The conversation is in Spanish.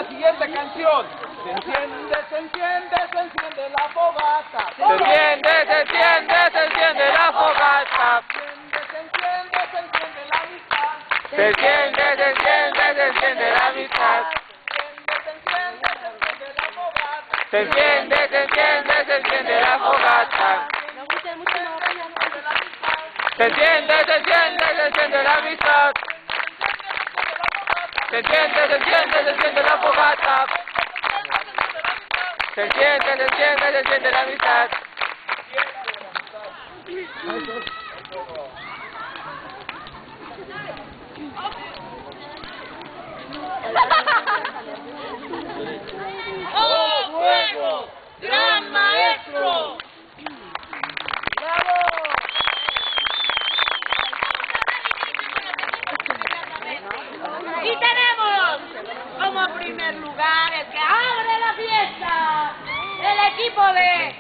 la siguiente canción. Se enciende, se enciende, se enciende la fogata. Se enciende, se enciende, se enciende la fogata. Se enciende, se enciende la amistad. Se enciende, se enciende, se enciende la amistad. Se enciende, se enciende, se enciende la fogata. Se enciende, se enciende, se enciende la amistad. Se enciende, se enciende, se enciende la fogata. Se enciende, se enciende, se enciende la amistad. ¡Oh, fuego! ¡Gran maestro! Y tenemos como primer lugar el que abre la fiesta, el equipo de